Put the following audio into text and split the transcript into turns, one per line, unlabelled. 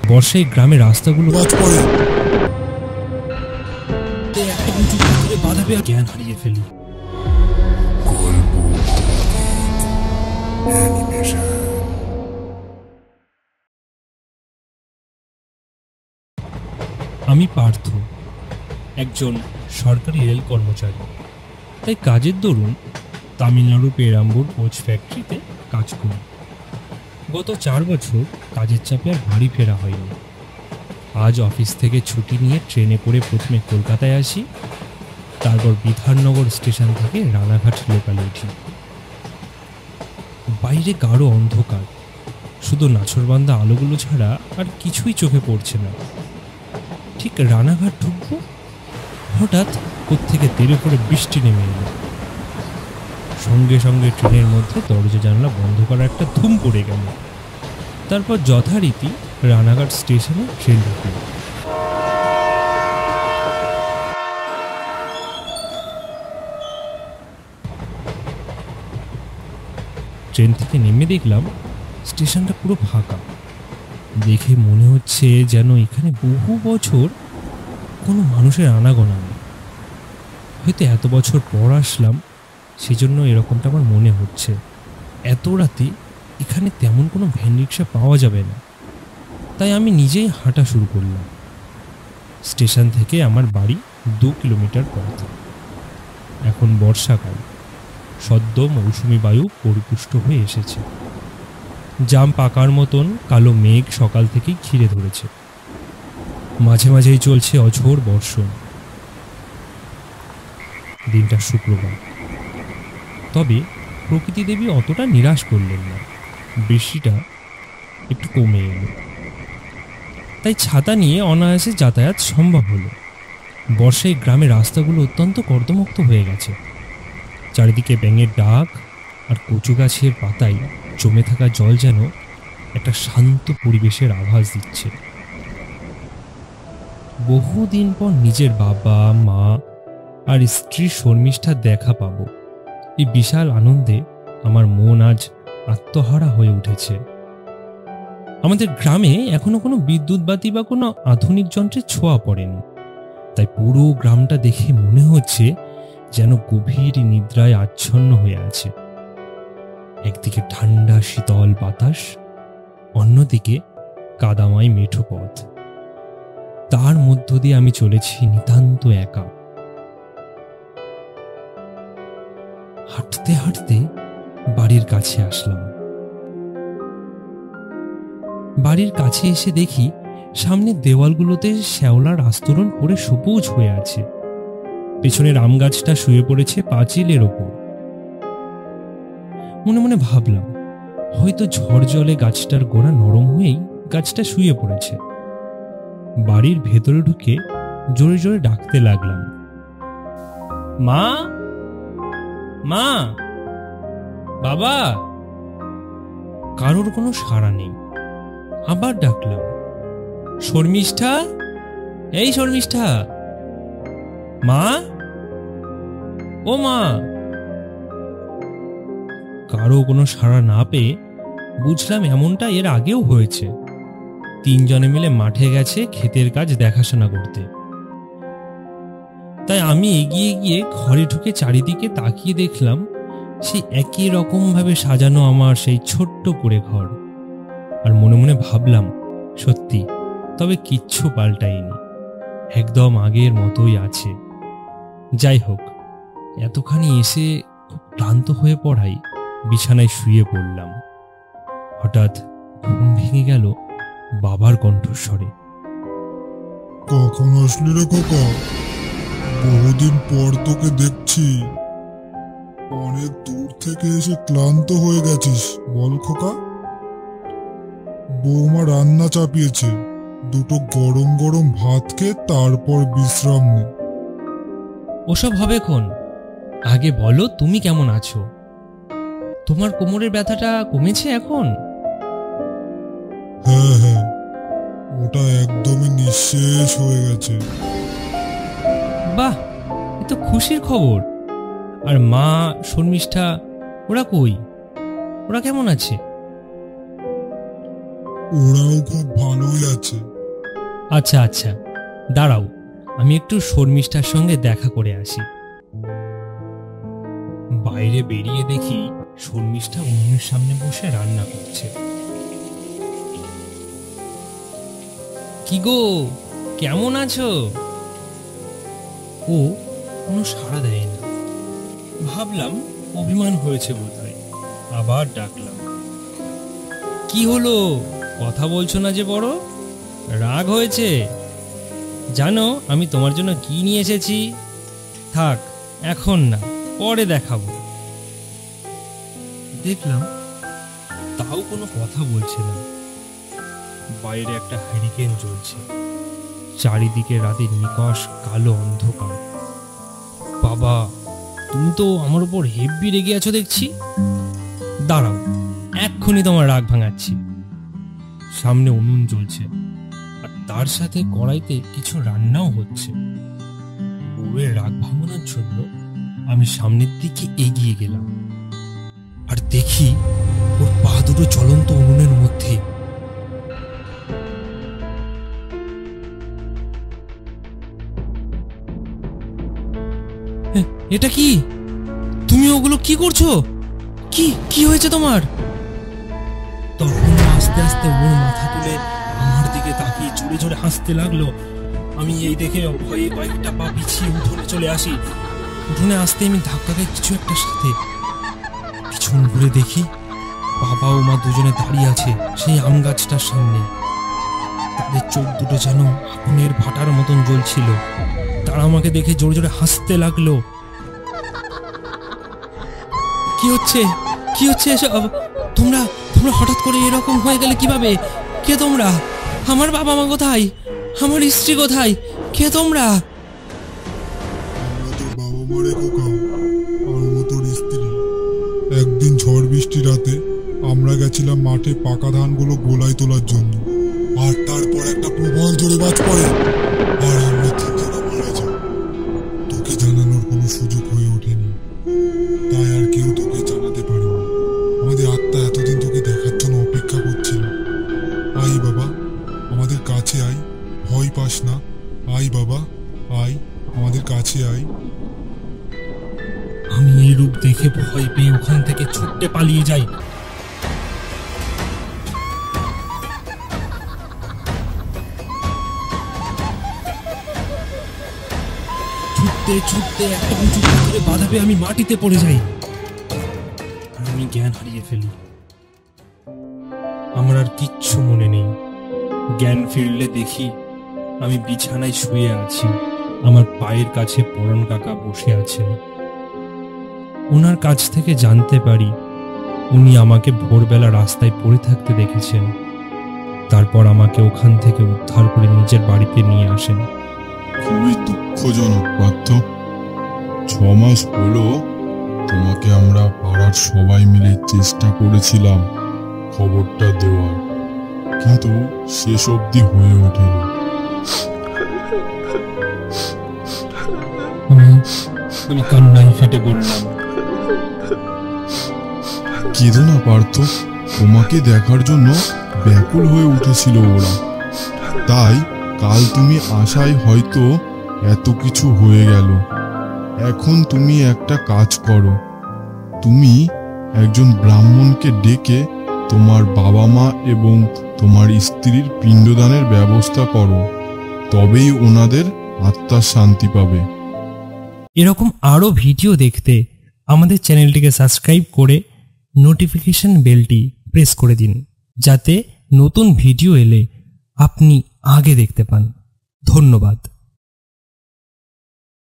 বর্ষায় গ্রামের রাস্তাগুলো জ্ঞান হারিয়ে ফেলি। আমি পার্থ, একজন সরকারি রেল কর্মচারী। তাই কাজের দরুন তামিলনাড়ু পেরাম্বুর কোচ ফ্যাক্টরিতে কাজ করি। গত 4 বছর কাজের চাপে আর বাড়ি ফেরা হয়নি। আজ অফিস থেকে ছুটি নিয়ে ট্রেনে করে প্রথমে কলকাতায় আসি, তারপর বিধাননগর স্টেশন থেকে রানাঘাট লোকালে উঠি। বাইরে গাঢ় অন্ধকার, শুধু নাছরবান্ধা আলোগুলো ছাড়া আর কিছুই চোখে পড়ছে না। ঠিক রানাঘাট ঢুকবো, হঠাৎ কোত্থেকে তেড়ে পড়ে বৃষ্টি নেমে এলো। সঙ্গে সঙ্গে ট্রেনের মধ্যে দরজা জানলা বন্ধ করা একটা ধুম পড়ে গেল। তারপর যথারীতি রানাঘাট স্টেশনে ট্রেন ঢুকল। ট্রেন থেকে নেমে দেখলাম স্টেশনটা পুরো ফাঁকা। দেখে মনে হচ্ছে যেন এখানে বহু বছর কোনো মানুষের আনাগোনা নেই। হয়তো এত বছর পর আসলাম, সেজন্য এরকমটা আমার মনে হচ্ছে। এত রাতে এখানে তেমন কোনো ভ্যান রিক্সা পাওয়া যাবে না, তাই আমি নিজেই হাঁটা শুরু করলাম। স্টেশন থেকে আমার বাড়ি 2 কিলোমিটার পথ। এখন বর্ষাকাল, সদ্য মৌসুমি বায়ু পরিপুষ্ট হয়ে এসেছে। জাম পাকার মতন কালো মেঘ সকাল থেকেই ঘিরে ধরেছে। মাঝে মাঝেই চলছে অঝোর বর্ষণ। দিনটা শুক্রবার, তবে প্রকৃতি দেবী অতটা নিরাশ করলেন না। বৃষ্টিটা একটু কমে এলো, তাই ছাতা নিয়ে অনায়াসে যাতায়াত সম্ভব হলো। বর্ষায় গ্রামের রাস্তাগুলো অত্যন্ত কর্দমাক্ত হয়ে গেছে। চারিদিকে ব্যাঙের ডাক আর কচু গাছের পাতায় জমে থাকা জল যেন একটা শান্ত পরিবেশের আভাস দিচ্ছে। বহুদিন পর নিজের বাবা, মা আর স্ত্রী শর্মিষ্ঠার দেখা পাবো, এই বিশাল আনন্দে আমার মন আজ আত্মহারা হয়ে উঠেছে। আমাদের গ্রামে এখনো কোনো বিদ্যুৎ বাতি বা কোনো আধুনিক যন্ত্রের ছোঁয়া পড়েনি, তাই পুরো গ্রামটা দেখে মনে হচ্ছে যেন গভীর নিদ্রায় আচ্ছন্ন হয়ে আছে। একদিকে ঠান্ডা শীতল বাতাস, অন্যদিকে কাদামাই মেঠো পথ। তার মধ্য দিয়ে আমি চলেছি নিতান্ত একা। হাঁটতে হাঁটতে বাড়ির কাছে আসলাম। বাড়ির কাছে এসে দেখি সামনের দেওয়ালগুলোতে শ্যাওলার আস্তরণ পড়ে সবুজ হয়ে আছে। পেছনের আম গাছটা শুয়ে পড়েছে পাঁচিলের ওপর। মনে মনে ভাবলাম, হয়তো ঝড় জলে গাছটার গোড়া নরম হয়েই গাছটা শুয়ে পড়েছে। বাড়ির ভেতরে ঢুকে জোরে জোরে ডাকতে লাগলাম, মা, মা, বাবা। কারোর কোনো সাড়া নেই। আবার ডাকলাম, শর্মিষ্ঠা, এই শর্মিষ্ঠা, মা, ও মা। কারো কোনো সাড়া না পেয়ে বুঝলাম এমনটা এর আগেও হয়েছে। 3 জনে মিলে মাঠে গেছে ক্ষেতের কাজ দেখাশোনা করতে। তাই আমি এগিয়ে গিয়ে ঘরে ঢুকে চারিদিকে তাকিয়ে দেখলাম সেই একই রকম ভাবে সাজানো আমার সেই ছোট্ট কুঁড়ে ঘর। আর মনে মনে ভাবলাম, সত্যি, তবে কিচ্ছু পাল্টায়নি, একদম আগের মতোই আছে। যাই হোক, এতখানি এসে খুব ক্লান্ত হয়ে পড়াই বিছানায় শুয়ে পড়লাম। হঠাৎ ঘুম ভেঙে গেল বাবার কণ্ঠস্বরে,
কখন আসলি রে খোকা? বহুদিন পর তোকে দেখছি। অনেক দূর থেকে এসে ক্লান্ত হয়ে গেছিস বল খোকা? বৌমা রান্না চাপিয়েছে, 2টো গরম গরম ভাত খেয়ে তারপর বিশ্রাম নে।
ওসব হবে খন, আগে বলো তুমি কেমন আছো? তোমার কোমরের ব্যথাটা কমেছে এখন?
হ্যাঁ হ্যাঁ, ওটা একদমই নিঃশেষ হয়ে গেছে।
বাহ, এ তো খুশির খবর। আর মা, শর্মিষ্ঠা, ওরা কই? ওরা কেমন আছে?
ওরাও খুব ভালোই আছে।
আচ্ছা আচ্ছা, দাঁড়াও, আমি একটু শর্মিষ্ঠার সঙ্গে দেখা করে আসি। বাইরে বেরিয়ে দেখি শর্মিষ্ঠা উনুনের সামনে বসে রান্না করছে। কি গো, কেমন আছো? ও কোনো সাড়া দেয় না। ভাবলাম অভিমান হয়েছে বোধহয়, আবার ডাকলাম। কি হলো, কথা বলছো না যে? বড় রাগ হয়েছে? জানো আমি তোমার জন্য কি নিয়ে এসেছি? থাক, এখন না, পরে দেখাবো। দেখলাম তাও কোনো কথা বলছে না। বাইরে একটা হ্যারিকেন জ্বলছে, চারিদিকে রাতের নিকষ কালো অন্ধকার। বাবা, তুমি তো আমার উপর হেব্বি রেগে আছো দেখছি। দাঁড়াও, এক্ষুনি তোমার রাগ ভাঙাচ্ছি। সামনে উনুন জ্বলছে, আর তার সাথে কড়াইতে কিছু রান্নাও হচ্ছে। বউয়ের রাগ ভাঙানোর জন্য আমি সামনের দিকে এগিয়ে গেলাম, আর দেখি ওর পা দুটো জ্বলন্ত উনুনের মধ্যে। এটা কি? তুমি ওগুলো কি করছো? কি কি হয়েছে তোমার? তখন আস্তে আস্তে ওর মাথা তুলে আমার দিকে তাকিয়ে জোরে জোরে হাসতে লাগলো। আমি এই দেখে ভয়ে কয়েকটা পা পিছিয়ে উঠোনে চলে আসি। উঠোনে আসতে আমি ধাক্কা খাই কিছু একটা সাথে। পিছন ঘুরে দেখি বাবা ও মা দুজনে দাঁড়িয়ে আছে সেই আম গাছটার সামনে। তাদের চোখ দুটো যেন আগুনের ভাটার মতন জ্বলছিল। তারা আমাকে দেখে জোরে জোরে হাসতে লাগলো। কি হচ্ছে, কি হচ্ছে এসব? তোমরা তোমরা হঠাৎ করে এরকম হয়ে গেলে কিভাবে? কে তোমরা? আমার বাবা মা কোথায়? আমার স্ত্রী কোথায়? কে তোমরা?
আমরা তোর বাবা মারে খোকা, আর ও তোর স্ত্রী। একদিন ঝড় বৃষ্টি রাতে আমরা গেছিলাম মাঠে পাকা ধানগুলো গোলায় তোলার জন্য, আর তারপর একটা প্রবল জোরে বাজ পড়ে, আর আমরা তিনজনা মারা যাই। তোকে জানানোর কোনো সুযোগ হয়ে ওঠেনি, তাই আর কেউ তোকে জানাতে পারেনি। আমাদের আত্মা এতদিন তোকে দেখার জন্য অপেক্ষা করছিল। আই বাবা, আমাদের কাছে আয়, ভয় পাস না। আই বাবা, আয়, আমাদের কাছে আয়।
আমি এই রূপ দেখে ভয় পেয়ে ওখান থেকে ছুটতে পালিয়ে যাই। ছুটতে ছুটতে একটা উঁচু পাথরে বাধা পেয়ে আমি মাটিতে পড়ে যাই, আর আমি জ্ঞান হারিয়ে ফেলি। আমার আর কিচ্ছু মনে নেই। জ্ঞান ফিরলে দেখি আমি বিছানায় শুয়ে আছি। আমার পায়ের কাছে পরাণ কাকা বসে আছেন। ওনার কাছ থেকে জানতে পারি উনি আমাকে ভোরবেলা রাস্তায় পড়ে থাকতে দেখেছেন। তারপর আমাকে ওখান থেকে উদ্ধার করে নিজের বাড়িতে নিয়ে আসেন।
খুবই দুঃখজনক পার্থ। 6 মাস হলো তোমাকে আমরা পাড়ার সবাই মিলে চেষ্টা করেছিলাম খবরটা দেওয়ার, কিন্তু শেষ অবধি হয়ে ওঠেনি।
আমি কান্নায় ফেটে পড়লাম।
কেঁদো না পার্থ, তোমাকে দেখার জন্য ব্যাকুল হয়ে উঠেছিল ওরা। তাই কাল তুমি আসায় হয়তো এত কিছু হয়ে গেল। এখন তুমি একটা কাজ করো, তুমি একজন ব্রাহ্মণকে ডেকে তোমার বাবা মা এবং তোমার স্ত্রীর পিণ্ডদানের ব্যবস্থা করো, তবেই ওনাদের আত্মার শান্তি পাবে।
এরকম আরও ভিডিও দেখতে আমাদের চ্যানেলটিকে সাবস্ক্রাইব করে নোটিফিকেশন বেলটি প্রেস করে দিন, যাতে নতুন ভিডিও এলে আপনি আগে দেখতে পান। ধন্যবাদ।